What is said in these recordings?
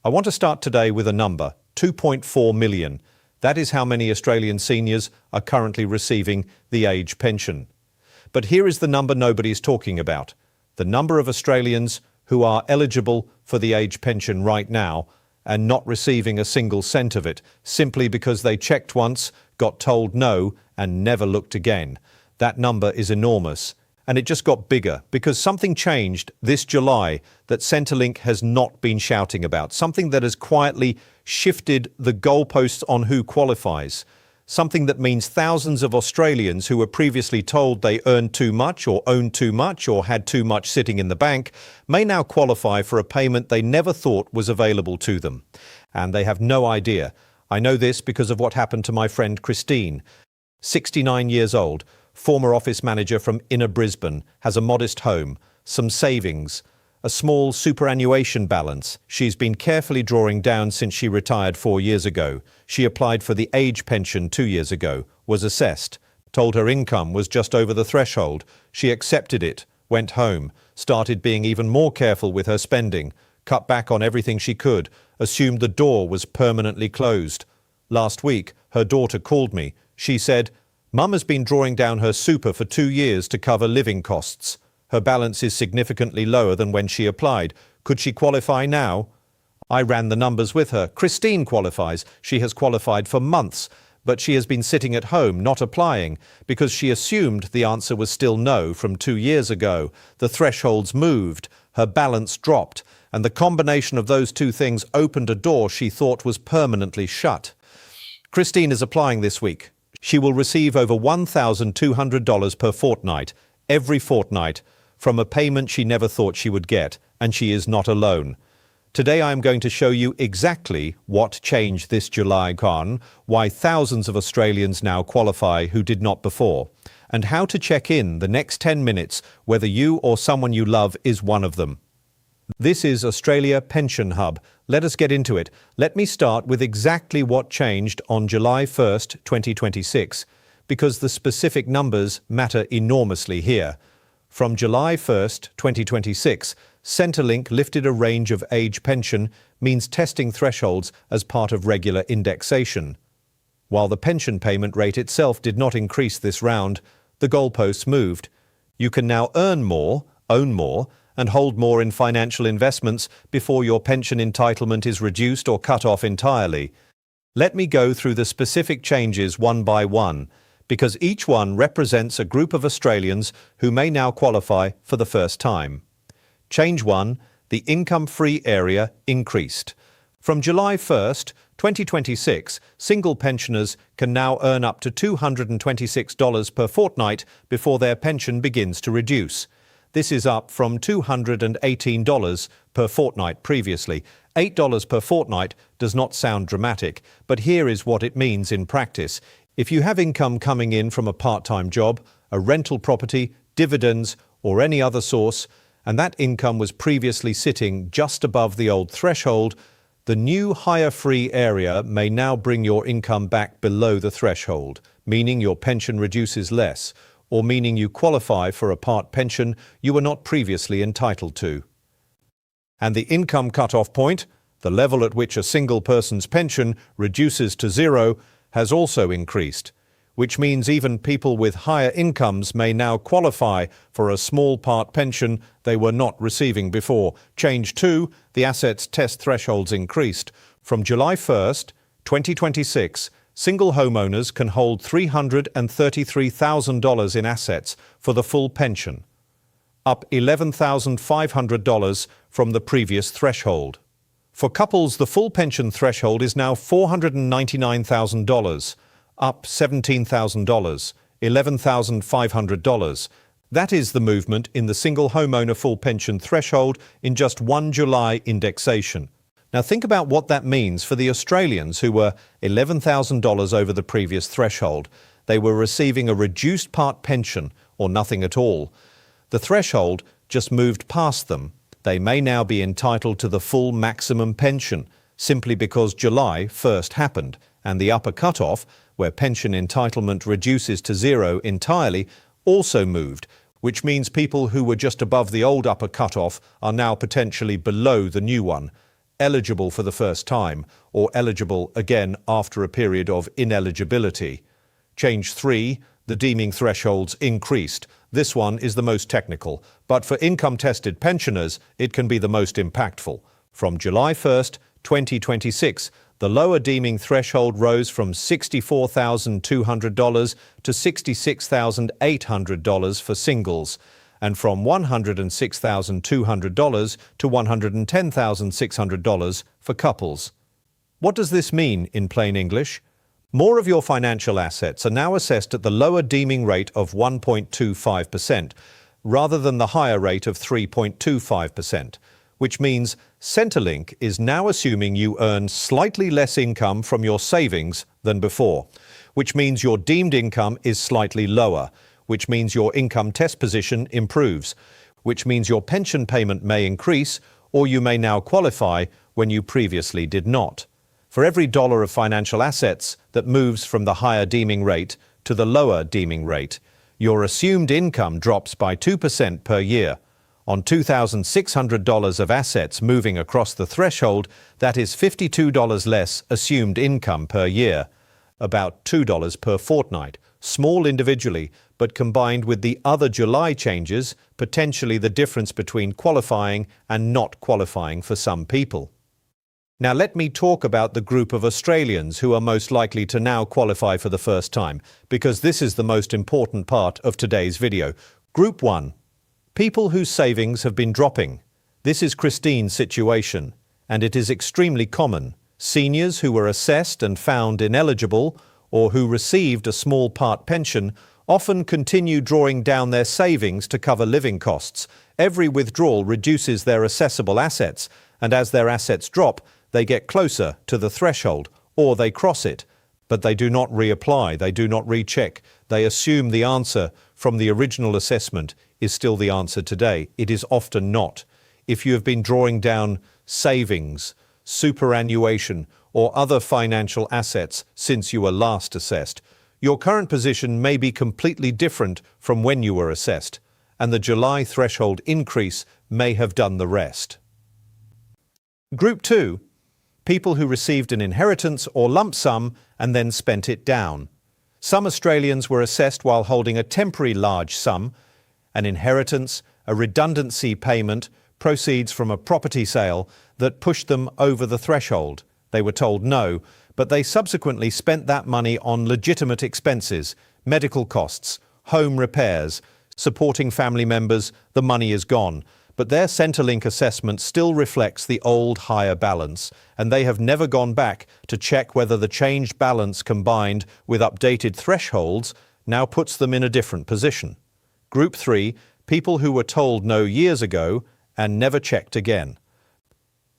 I want to start today with a number, 2.4 million. That is how many Australian seniors are currently receiving the age pension. But here is the number nobody is talking about. The number of Australians who are eligible for the age pension right now and not receiving a single cent of it, simply because they checked once, got told no, and never looked again. That number is enormous. And it just got bigger because something changed this July that Centrelink has not been shouting about. Something that has quietly shifted the goalposts on who qualifies. Something that means thousands of Australians who were previously told they earned too much or owned too much or had too much sitting in the bank may now qualify for a payment they never thought was available to them. And they have no idea. I know this because of what happened to my friend Christine, 69 years old, former office manager from inner Brisbane, has a modest home, some savings, a small superannuation balance she's been carefully drawing down since she retired 4 years ago. She applied for the age pension 2 years ago, was assessed, told her income was just over the threshold. She accepted it, went home, started being even more careful with her spending, cut back on everything she could, assumed the door was permanently closed. Last week, her daughter called me. She said, "Mum has been drawing down her super for 2 years to cover living costs. Her balance is significantly lower than when she applied. Could she qualify now?" I ran the numbers with her. Christine qualifies. She has qualified for months, but she has been sitting at home, not applying, because she assumed the answer was still no from 2 years ago. The thresholds moved, her balance dropped, and the combination of those two things opened a door she thought was permanently shut. Christine is applying this week. She will receive over $1,200 per fortnight, every fortnight, from a payment she never thought she would get, and she is not alone. Today I am going to show you exactly what changed this July gone, why thousands of Australians now qualify who did not before, and how to check in the next 10 minutes whether you or someone you love is one of them. This is Australia Pension Hub. Let us get into it. Let me start with exactly what changed on July 1st, 2026, because the specific numbers matter enormously here. From July 1st, 2026, Centrelink lifted a range of age pension, means testing thresholds as part of regular indexation. While the pension payment rate itself did not increase this round, the goalposts moved. You can now earn more, own more, and hold more in financial investments before your pension entitlement is reduced or cut off entirely. Let me go through the specific changes one by one, because each one represents a group of Australians who may now qualify for the first time. Change 1. The income-free area increased. From July 1st, 2026, single pensioners can now earn up to $226 per fortnight before their pension begins to reduce. This is up from $218 per fortnight previously. $8 per fortnight does not sound dramatic, but here is what it means in practice. If you have income coming in from a part-time job, a rental property, dividends, or any other source, and that income was previously sitting just above the old threshold, the new higher free area may now bring your income back below the threshold, meaning your pension reduces less, or meaning you qualify for a part pension you were not previously entitled to. And the income cut-off point, the level at which a single person's pension reduces to zero, has also increased, which means even people with higher incomes may now qualify for a small part pension they were not receiving before. Change 2, the assets test thresholds increased. From July 1st, 2026, single homeowners can hold $333,000 in assets for the full pension, up $11,500 from the previous threshold. For couples, the full pension threshold is now $499,000, up $17,000, $11,500. That is the movement in the single homeowner full pension threshold in just one July indexation. Now think about what that means for the Australians who were $11,000 over the previous threshold. They were receiving a reduced part pension or nothing at all. The threshold just moved past them. They may now be entitled to the full maximum pension simply because July 1st happened, and the upper cutoff, where pension entitlement reduces to zero entirely, also moved, which means people who were just above the old upper cutoff are now potentially below the new one. eligible for the first time, or eligible again after a period of ineligibility. Change 3, the deeming thresholds increased. This one is the most technical, but for income-tested pensioners, it can be the most impactful. From July 1st, 2026, the lower deeming threshold rose from $64,200 to $66,800 for singles, and from $106,200 to $110,600 for couples. What does this mean in plain English? More of your financial assets are now assessed at the lower deeming rate of 1.25%, rather than the higher rate of 3.25%, which means Centrelink is now assuming you earn slightly less income from your savings than before, which means your deemed income is slightly lower, which means your income test position improves, which means your pension payment may increase, or you may now qualify when you previously did not. For every dollar of financial assets that moves from the higher deeming rate to the lower deeming rate, your assumed income drops by 2% per year. On $2,600 of assets moving across the threshold, that is $52 less assumed income per year, about $2 per fortnight, small individually, but combined with the other July changes, potentially the difference between qualifying and not qualifying for some people. Now let me talk about the group of Australians who are most likely to now qualify for the first time, because this is the most important part of today's video. Group 1. People whose savings have been dropping. This is Christine's situation, and it is extremely common. Seniors who were assessed and found ineligible, or who received a small part pension, often continue drawing down their savings to cover living costs. Every withdrawal reduces their assessable assets, and as their assets drop, they get closer to the threshold, or they cross it. But they do not reapply, they do not recheck. They assume the answer from the original assessment is still the answer today. It is often not. If you have been drawing down savings, superannuation, or other financial assets since you were last assessed, your current position may be completely different from when you were assessed, and the July threshold increase may have done the rest. Group 2. People who received an inheritance or lump sum and then spent it down. Some Australians were assessed while holding a temporary large sum, an inheritance, a redundancy payment, proceeds from a property sale that pushed them over the threshold. They were told no, but they subsequently spent that money on legitimate expenses, medical costs, home repairs, supporting family members. The money is gone, but their Centrelink assessment still reflects the old higher balance, and they have never gone back to check whether the changed balance combined with updated thresholds now puts them in a different position. Group 3, people who were told no years ago and never checked again.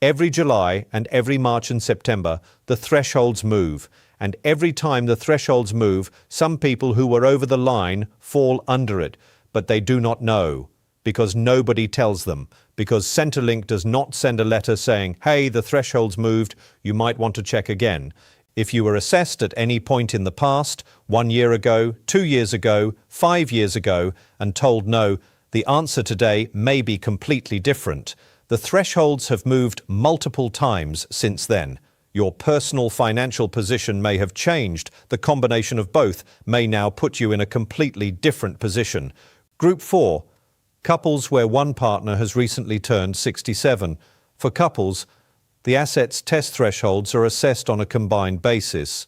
Every July and every March and September, the thresholds move, and every time the thresholds move, some people who were over the line fall under it, but they do not know, because nobody tells them, because Centrelink does not send a letter saying, hey, the threshold's moved, you might want to check again. If you were assessed at any point in the past, 1 year ago, 2 years ago, 5 years ago, and told no, the answer today may be completely different. The thresholds have moved multiple times since then. Your personal financial position may have changed. The combination of both may now put you in a completely different position. Group 4. Couples where one partner has recently turned 67. For couples, the assets test thresholds are assessed on a combined basis.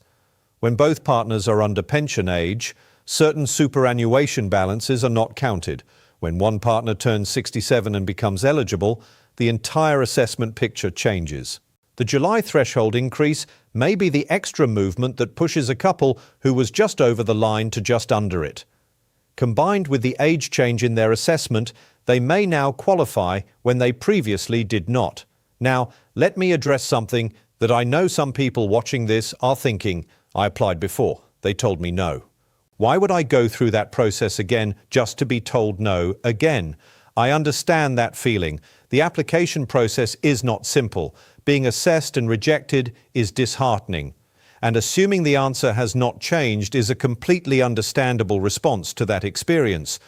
When both partners are under pension age, certain superannuation balances are not counted. When one partner turns 67 and becomes eligible, the entire assessment picture changes. The July threshold increase may be the extra movement that pushes a couple who was just over the line to just under it. Combined with the age change in their assessment, they may now qualify when they previously did not. Now, let me address something that I know some people watching this are thinking, I applied before, they told me no. Why would I go through that process again just to be told no again? I understand that feeling. The application process is not simple. Being assessed and rejected is disheartening. And assuming the answer has not changed is a completely understandable response to that experience.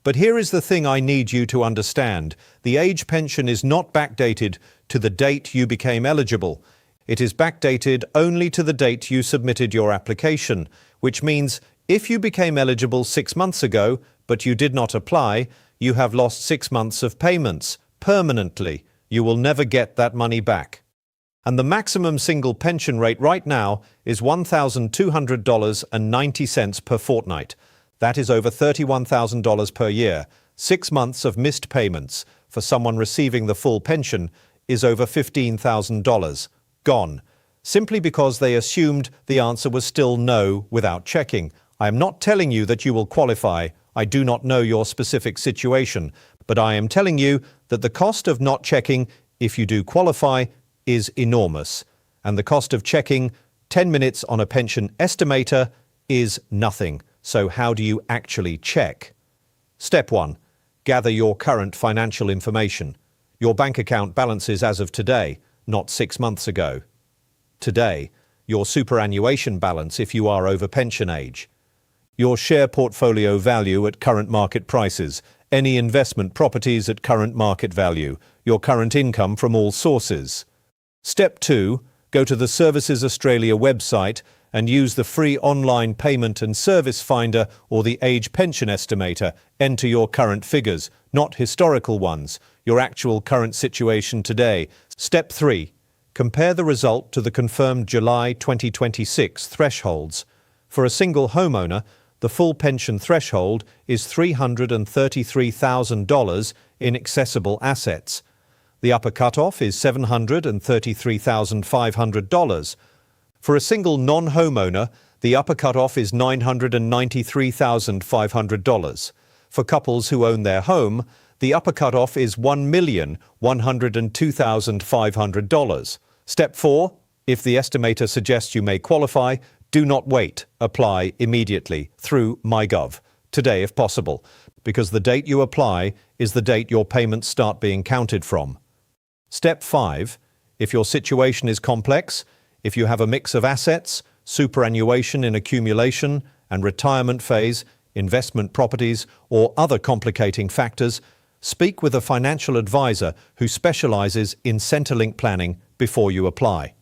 But here is the thing I need you to understand. The age pension is not backdated to the date you became eligible. It is backdated only to the date you submitted your application, which means if you became eligible 6 months ago, but you did not apply, you have lost 6 months of payments permanently. You will never get that money back. And the maximum single pension rate right now is $1,200.90 per fortnight. That is over $31,000 per year. 6 months of missed payments for someone receiving the full pension is over $15,000 gone, simply because they assumed the answer was still no without checking. I am not telling you that you will qualify. I do not know your specific situation, but I am telling you that the cost of not checking, if you do qualify, is enormous. And the cost of checking 10 minutes on a pension estimator is nothing. So how do you actually check? Step 1. Gather your current financial information. Your bank account balances as of today, not 6 months ago. Today, your superannuation balance if you are over pension age. Your share portfolio value at current market prices, any investment properties at current market value, your current income from all sources. Step 2. Go to the Services Australia website and use the free online payment and service finder or the age pension estimator. Enter your current figures, not historical ones, your actual current situation today. Step 3. Compare the result to the confirmed July 2026 thresholds. For a single homeowner, the full pension threshold is $333,000 in accessible assets. The upper cutoff is $733,500. For a single non-homeowner, the upper cutoff is $993,500. For couples who own their home, the upper cutoff is $1,102,500. Step 4. If the estimator suggests you may qualify, do not wait. Apply immediately through MyGov, today if possible, because the date you apply is the date your payments start being counted from. Step 5. If your situation is complex, if you have a mix of assets, superannuation in accumulation and retirement phase, investment properties, or other complicating factors, speak with a financial advisor who specializes in Centrelink planning before you apply.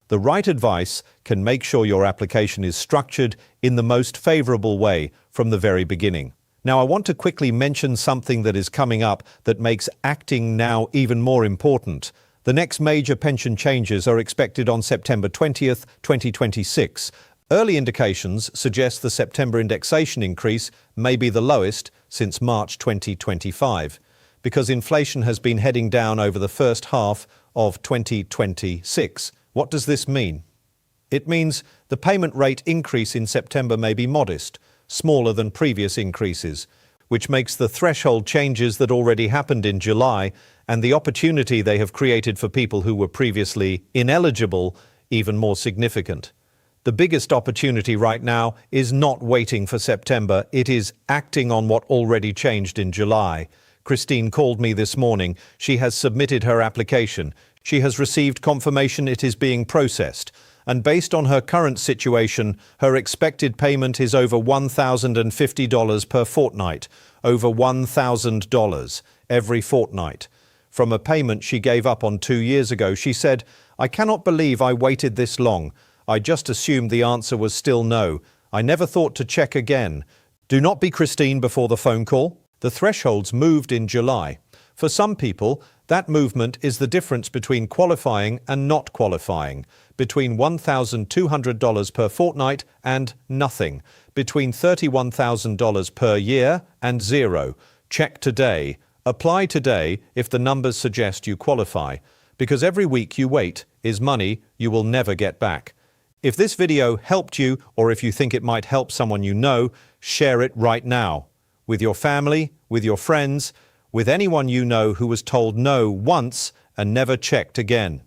The right advice can make sure your application is structured in the most favorable way from the very beginning. Now, I want to quickly mention something that is coming up that makes acting now even more important. The next major pension changes are expected on September 20th, 2026. Early indications suggest the September indexation increase may be the lowest since March 2025, because inflation has been heading down over the first half of 2026. What does this mean? It means the payment rate increase in September may be modest, smaller than previous increases, which makes the threshold changes that already happened in July and the opportunity they have created for people who were previously ineligible even more significant. The biggest opportunity right now is not waiting for September, it is acting on what already changed in July. Christine called me this morning. She has submitted her application. She has received confirmation it is being processed. And based on her current situation, her expected payment is over $1,050 per fortnight, over $1,000 every fortnight. From a payment she gave up on 2 years ago, she said, "I cannot believe I waited this long. I just assumed the answer was still no. I never thought to check again." Do not be Christine before the phone call. The thresholds moved in July. For some people, that movement is the difference between qualifying and not qualifying, between $1,200 per fortnight and nothing, between $31,000 per year and zero. Check today. Apply today if the numbers suggest you qualify, because every week you wait is money you will never get back. If this video helped you, or if you think it might help someone you know, share it right now. With your family, with your friends, with anyone you know who was told no once and never checked again.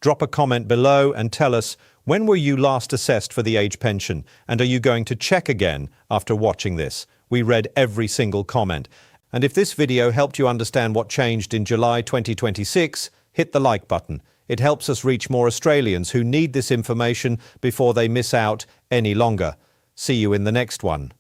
Drop a comment below and tell us, when were you last assessed for the age pension, and are you going to check again after watching this? We read every single comment. And if this video helped you understand what changed in July 2026, hit the like button. It helps us reach more Australians who need this information before they miss out any longer. See you in the next one.